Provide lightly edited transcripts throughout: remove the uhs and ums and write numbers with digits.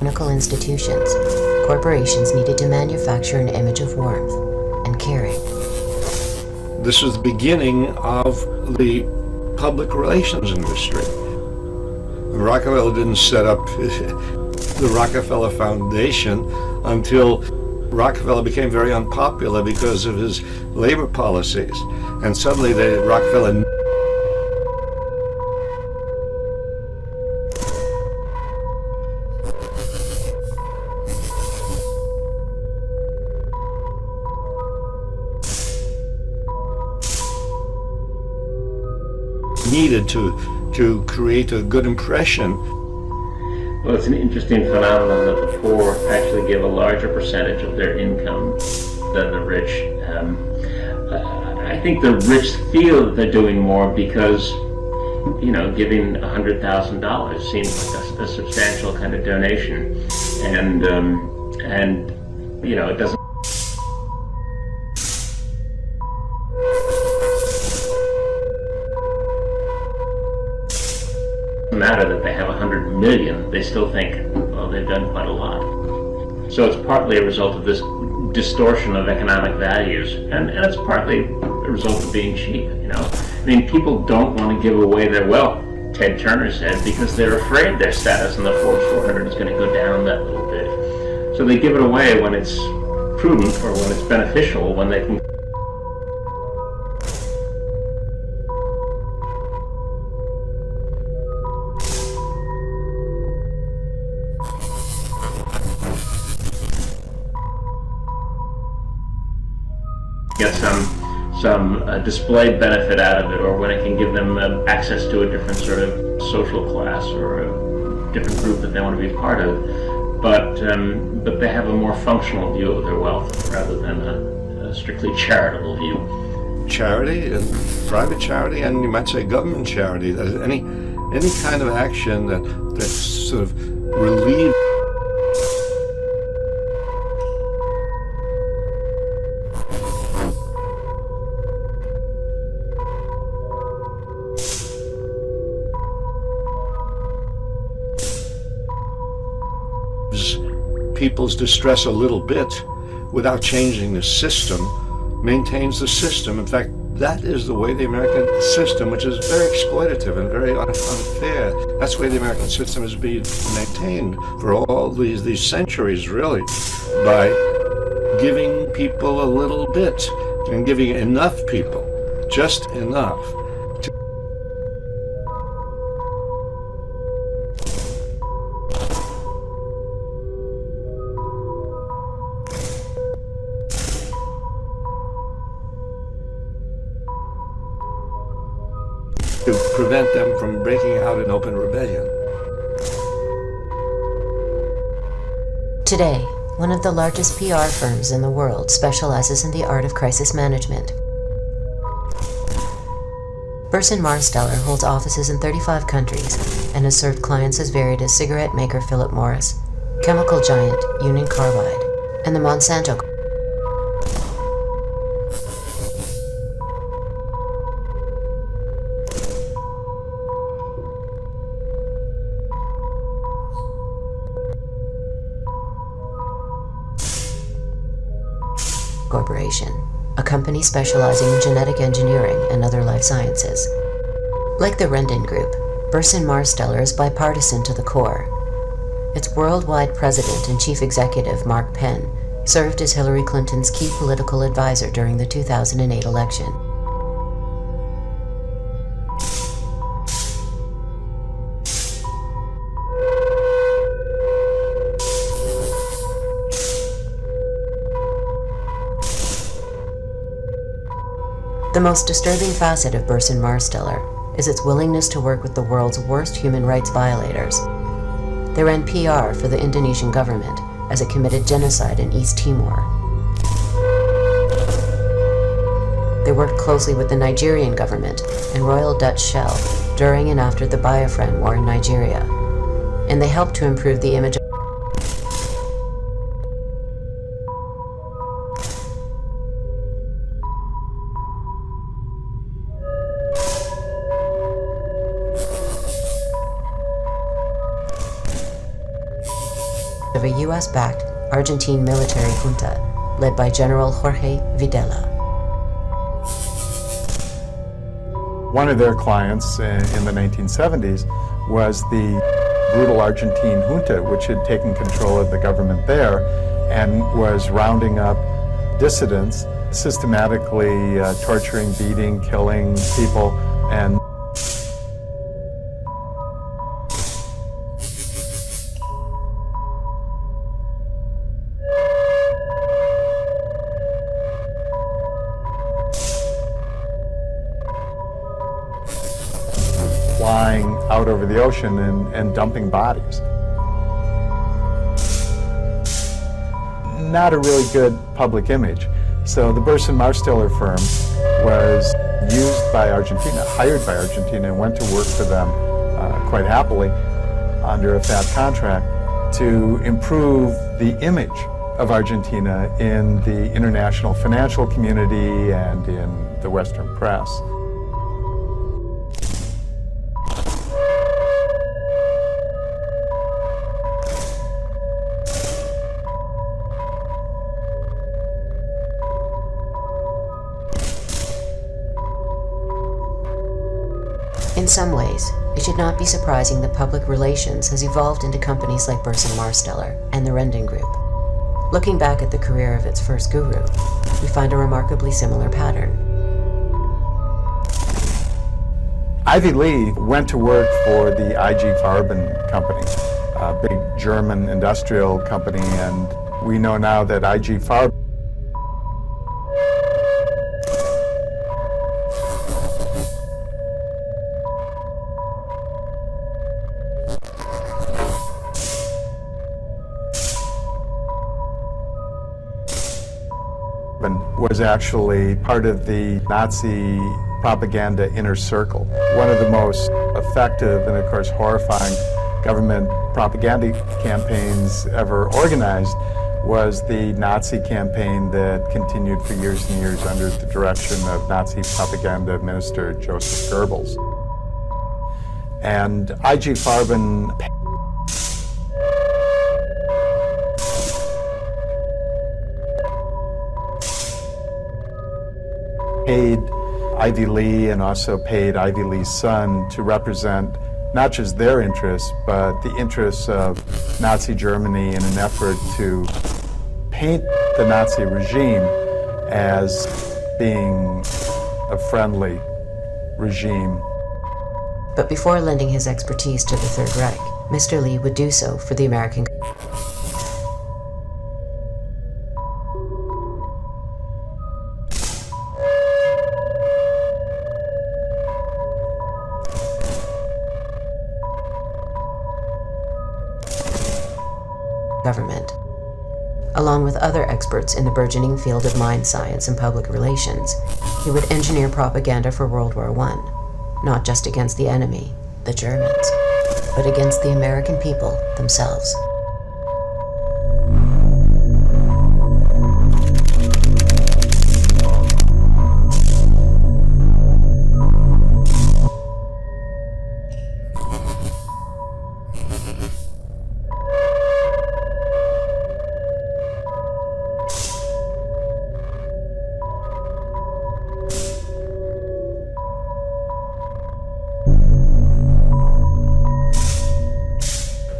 technical institutions, corporations needed to manufacture an image of warmth and caring. This was the beginning of the public relations industry. Rockefeller didn't set up the Rockefeller Foundation until Rockefeller became very unpopular because of his labor policies. And suddenly Rockefeller needed to create a good impression. Well, it's an interesting phenomenon that the poor actually give a larger percentage of their income than the rich. I think the rich feel that they're doing more because, you know, giving $100,000 seems like a substantial kind of donation, and you know, it doesn't matter that they have 100 million, they still think, well, they've done quite a lot. So it's partly a result of this distortion of economic values, and it's partly a result of being cheap, you know. I mean, people don't want to give away their wealth, Ted Turner said, because they're afraid their status in the Forbes 400 is going to go down that little bit. So they give it away when it's prudent or when it's beneficial, when they can get some displayed benefit out of it, or when it can give them access to a different sort of social class or a different group that they want to be part of. But they have a more functional view of their wealth rather than a strictly charitable view. Charity, and private charity, and you might say government charity. Any kind of action that sort of relieves people's distress a little bit without changing the system, maintains the system. In fact, that is the way the American system, which is very exploitative and very unfair, that's the way the American system has been maintained for all these centuries, really, by giving people a little bit and giving enough people, just enough, to prevent them from breaking out in open rebellion. Today, one of the largest PR firms in the world specializes in the art of crisis management. Burson Marsteller holds offices in 35 countries and has served clients as varied as cigarette maker Philip Morris, chemical giant Union Carbide, and the Monsanto Corporation, a company specializing in genetic engineering and other life sciences. Like the Rendon Group, Burson Marsteller is bipartisan to the core. Its worldwide president and chief executive, Mark Penn, served as Hillary Clinton's key political advisor during the 2008 election. The most disturbing facet of Burson Marsteller is its willingness to work with the world's worst human rights violators. They ran PR for the Indonesian government as it committed genocide in East Timor. They worked closely with the Nigerian government and Royal Dutch Shell during and after the Biafran War in Nigeria, and they helped to improve the image of of a US-backed Argentine military junta led by General Jorge Videla. One of their clients in the 1970s was the brutal Argentine junta, which had taken control of the government there and was rounding up dissidents, systematically torturing, beating, killing people, and flying out over the ocean and dumping bodies. Not a really good public image. So the Burson-Marsteller firm was used by Argentina, hired by Argentina, and went to work for them quite happily under a fat contract to improve the image of Argentina in the international financial community and in the Western press. In some ways, it should not be surprising that public relations has evolved into companies like Burson-Marsteller and the Rendon Group. Looking back at the career of its first guru, we find a remarkably similar pattern. Ivy Lee went to work for the IG Farben company, a big German industrial company, and we know now that IG Farben was actually part of the Nazi propaganda inner circle. One of the most effective and, of course, horrifying government propaganda campaigns ever organized was the Nazi campaign that continued for years and years under the direction of Nazi propaganda minister Joseph Goebbels. And IG Farben paid Ivy Lee and also paid Ivy Lee's son to represent not just their interests, but the interests of Nazi Germany in an effort to paint the Nazi regime as being a friendly regime. But before lending his expertise to the Third Reich, Mr. Lee would do so for the American government. Along with other experts in the burgeoning field of mind science and public relations, he would engineer propaganda for World War I, not just against the enemy, the Germans, but against the American people themselves.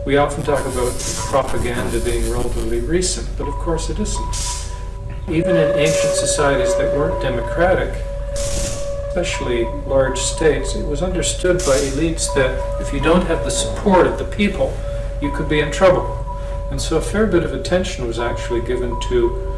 We often talk about propaganda being relatively recent, but of course it isn't. Even in ancient societies that weren't democratic, especially large states, it was understood by elites that if you don't have the support of the people, you could be in trouble. And so a fair bit of attention was actually given to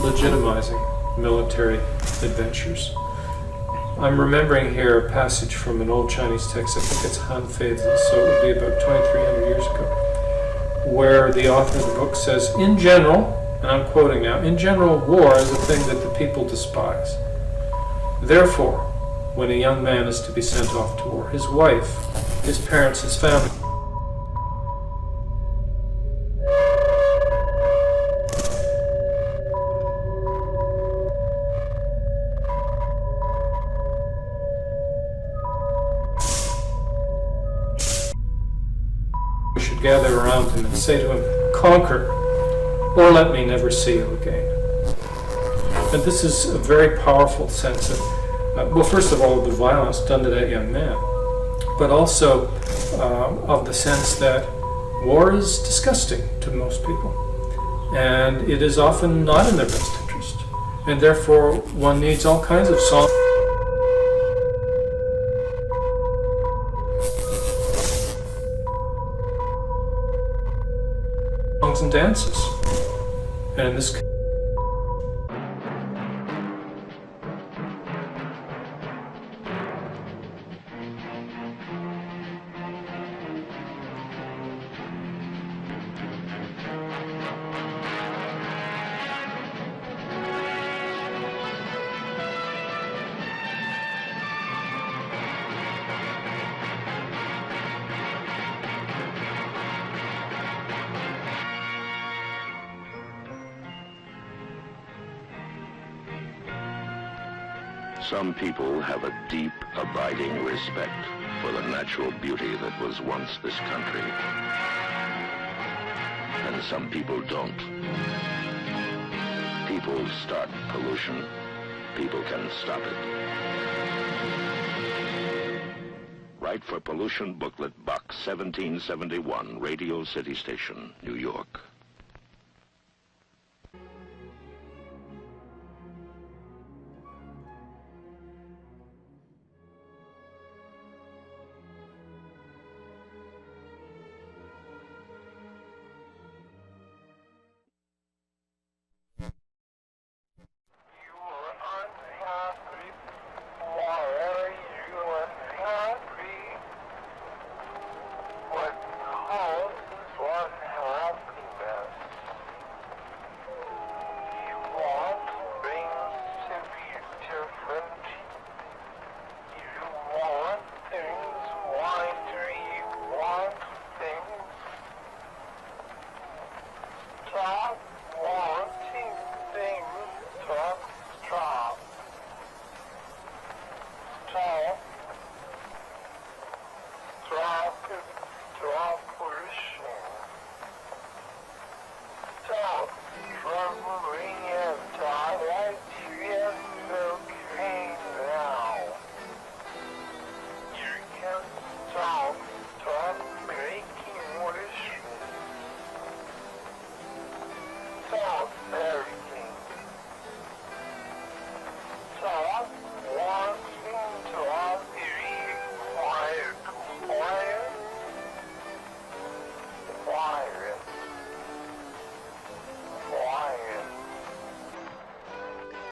legitimizing military adventures. I'm remembering here a passage from an old Chinese text, I think it's Han Fei's, so it would be about 2,300 years ago, where the author of the book says, in general, and I'm quoting now, in general, war is a thing that the people despise. Therefore, when a young man is to be sent off to war, his wife, his parents, his family, gather around him and say to him, "Conquer, or let me never see you again." And this is a very powerful sense of, well, first of all, the violence done to that young man, but also of the sense that war is disgusting to most people, and it is often not in their best interest, and therefore one needs all kinds of songs and dances. And in this Some people have a deep, abiding respect for the natural beauty that was once this country. And some people don't. People start pollution. People can stop it. Write for Pollution Booklet, Box 1771, Radio City Station, New York. Stop